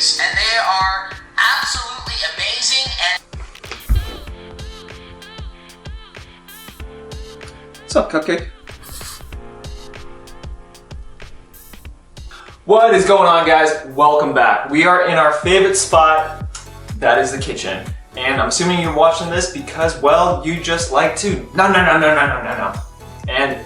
pancakes, and they are absolutely amazing. What's up, Cupcake? What is going on, guys? Welcome back. We are in our favorite spot, that is the kitchen. And I'm assuming you're watching this because, well, you just like to no. And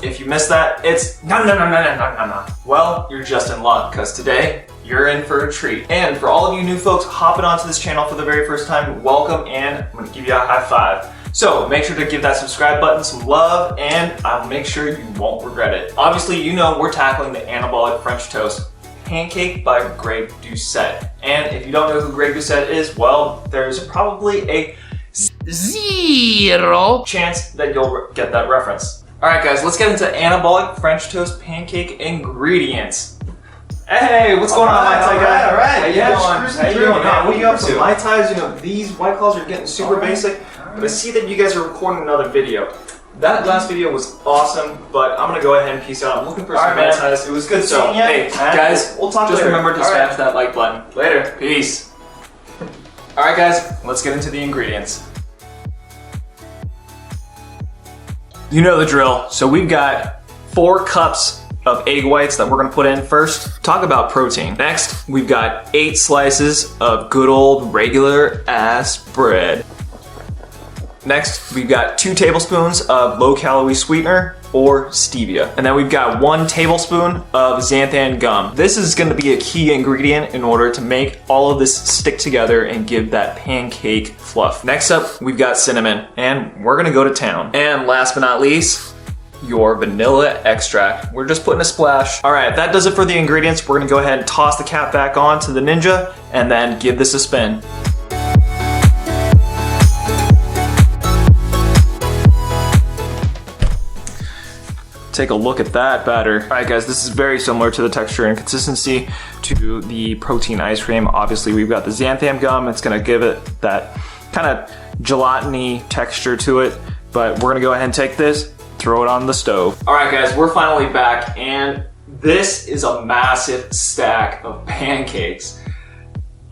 if you missed that, it's no. Well, you're just in luck, because today you're in for a treat. And for all of you new folks hopping onto this channel for the very first time, welcome, and I'm gonna give you a high five. So make sure to give that subscribe button some love, and I'll make sure you won't regret it. Obviously, you know we're tackling the Anabolic French Toast Pancake by Greg Doucette. And if you don't know who Greg Doucette is, well, there's probably a 0% chance that you'll get that reference. All right, guys, let's get into Anabolic French Toast Pancake ingredients. Hey, what's going on, Mai Tai Guy? All right. How you doing? What are you up to? Mai Tais, you know, these White Claws are getting super basic, but I see that you guys are recording another video. That last video was awesome, but I'm gonna go ahead and peace out. I'm looking for some Mai Tais. It was good So, seeing you. hey, guys, we'll talk just later. remember to smash that like button. Later. Peace. All right, guys, let's get into the ingredients. You know the drill. So we've got 4 cups of egg whites that we're gonna put in first. Talk about protein. Next, we've got 8 slices of good old regular ass bread. Next, we've got 2 tablespoons of low-calorie sweetener or stevia. And then we've got 1 tablespoon of xanthan gum. This is gonna be a key ingredient in order to make all of this stick together and give that pancake fluff. Next up, we've got cinnamon, and we're gonna go to town. And last but not least, your vanilla extract. We're just putting a splash. All right, that does it for the ingredients. We're gonna go ahead and toss the cap back on to the Ninja and then give this a spin. Take a look at that batter. All right, guys, this is very similar to the texture and consistency to the protein ice cream. Obviously, we've got the xanthan gum. It's gonna give it that kind of gelatiny texture to it, but we're gonna go ahead and take this, throw it on the stove. All right, guys, we're finally back, and this is a massive stack of pancakes.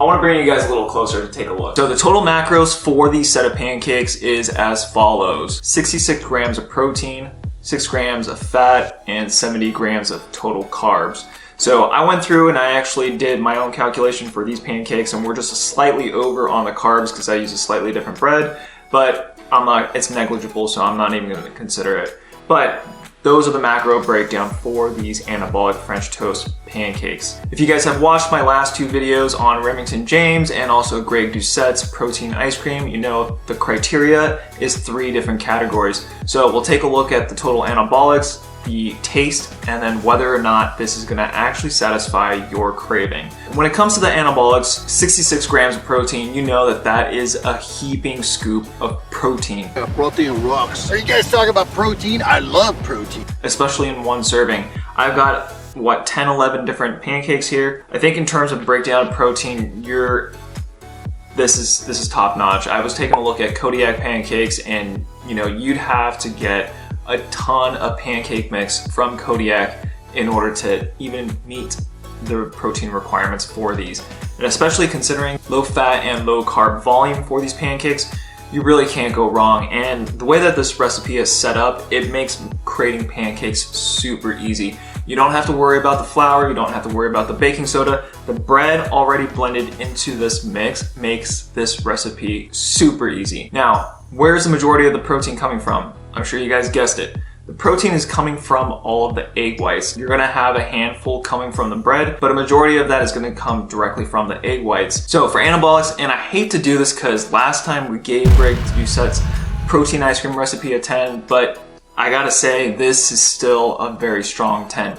I wanna bring you guys a little closer to take a look. So the total macros for these set of pancakes is as follows. 66 grams of protein, 6 grams of fat, and 70 grams of total carbs. So I went through and I actually did my own calculation for these pancakes, and we're just slightly over on the carbs because I use a slightly different bread, but it's negligible, so I'm not even gonna consider it. But those are the macro breakdown for these Anabolic French Toast pancakes. If you guys have watched my last 2 videos on Remington James and also Greg Doucette's protein ice cream, you know the criteria is 3 different categories. So we'll take a look at the total anabolics, the taste, and then whether or not this is gonna actually satisfy your craving. When it comes to the anabolics, 66 grams of protein, you know that is a heaping scoop of protein. Protein rocks. Are you guys talking about protein? I love protein. Especially in 1 serving. I've got, what, 10, 11 different pancakes here. I think in terms of breakdown of protein, this is top notch. I was taking a look at Kodiak pancakes, and you know, you'd have to get a ton of pancake mix from Kodiak in order to even meet the protein requirements for these. And especially considering low fat and low carb volume for these pancakes, you really can't go wrong. And the way that this recipe is set up, it makes creating pancakes super easy. You don't have to worry about the flour, you don't have to worry about the baking soda. The bread already blended into this mix makes this recipe super easy. Now, where's the majority of the protein coming from? I'm sure you guys guessed it. The protein is coming from all of the egg whites. You're gonna have a handful coming from the bread, but a majority of that is gonna come directly from the egg whites. So for anabolics, and I hate to do this because last time we gave Greg Doucette's protein ice cream recipe a 10, but I gotta say, this is still a very strong 10.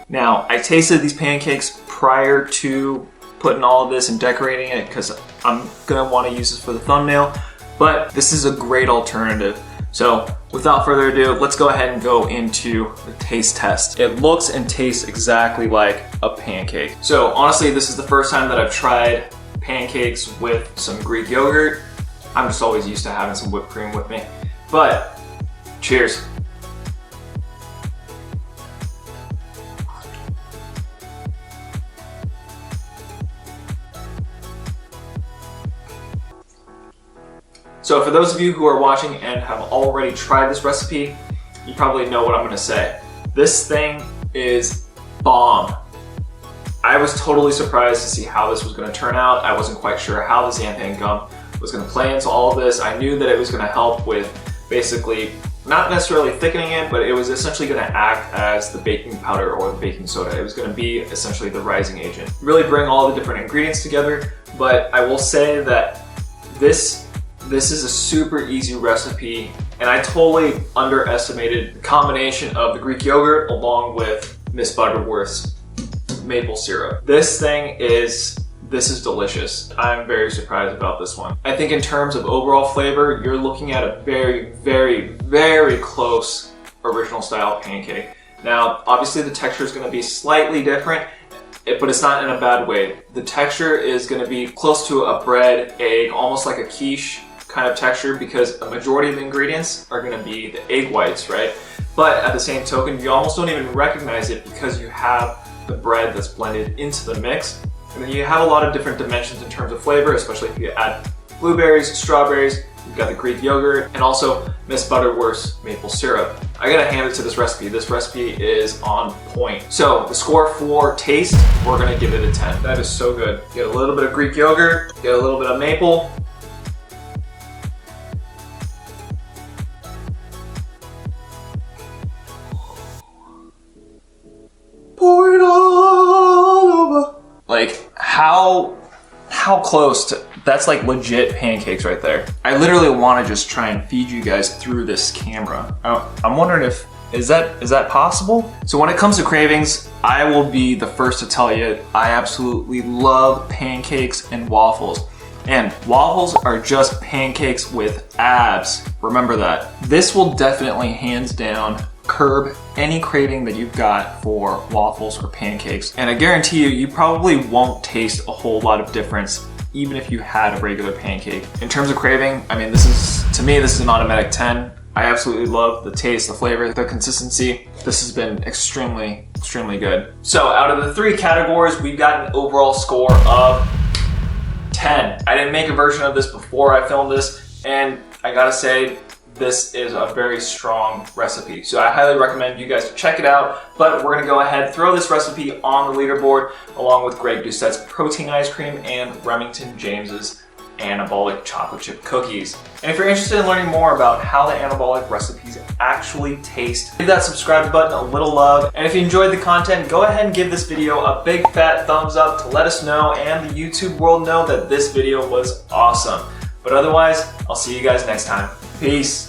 Now, I tasted these pancakes prior to putting all of this and decorating it because I'm gonna wanna use this for the thumbnail, but this is a great alternative. So without further ado, let's go ahead and go into the taste test. It looks and tastes exactly like a pancake. So honestly, this is the first time that I've tried pancakes with some Greek yogurt. I'm just always used to having some whipped cream with me. But cheers. So for those of you who are watching and have already tried this recipe, you probably know what I'm gonna say. This thing is bomb. I was totally surprised to see how this was gonna turn out. I wasn't quite sure how the xanthan gum was gonna play into all of this. I knew that it was gonna help with basically, not necessarily thickening it, but it was essentially gonna act as the baking powder or the baking soda. It was gonna be essentially the rising agent. Really bring all the different ingredients together, but I will say that this is a super easy recipe, and I totally underestimated the combination of the Greek yogurt along with Miss Butterworth's maple syrup. This is delicious. I'm very surprised about this one. I think in terms of overall flavor, you're looking at a very, very, very close original style pancake. Now, obviously the texture is gonna be slightly different, but it's not in a bad way. The texture is gonna be close to a bread, egg, almost like a quiche kind of texture, because a majority of the ingredients are gonna be the egg whites, right? But at the same token, you almost don't even recognize it because you have the bread that's blended into the mix. And then you have a lot of different dimensions in terms of flavor, especially if you add blueberries, strawberries, you've got the Greek yogurt, and also Miss Butterworth's maple syrup. I gotta hand it to this recipe. This recipe is on point. So the score for taste, we're gonna give it a 10. That is so good. Get a little bit of Greek yogurt, get a little bit of maple. Pour it all over. Like, how close to, that's like legit pancakes right there. I literally want to just try and feed you guys through this camera. I'm wondering if, is that possible? So when it comes to cravings, I will be the first to tell you, I absolutely love pancakes and waffles. And waffles are just pancakes with abs. Remember that. This will definitely, hands down, curb any craving that you've got for waffles or pancakes. And I guarantee you, you probably won't taste a whole lot of difference even if you had a regular pancake. In terms of craving, I mean, to me, this is an automatic 10. I absolutely love the taste, the flavor, the consistency. This has been extremely, extremely good. So out of the 3 categories, we've got an overall score of 10. I didn't make a version of this before I filmed this, and I gotta say, this is a very strong recipe. So I highly recommend you guys to check it out, but we're gonna go ahead, throw this recipe on the leaderboard along with Greg Doucette's protein ice cream and Remington James's Anabolic chocolate chip cookies. And if you're interested in learning more about how the Anabolic recipes actually taste, give that subscribe button a little love. And if you enjoyed the content, go ahead and give this video a big fat thumbs up to let us know and the YouTube world know that this video was awesome. But otherwise, I'll see you guys next time. Peace.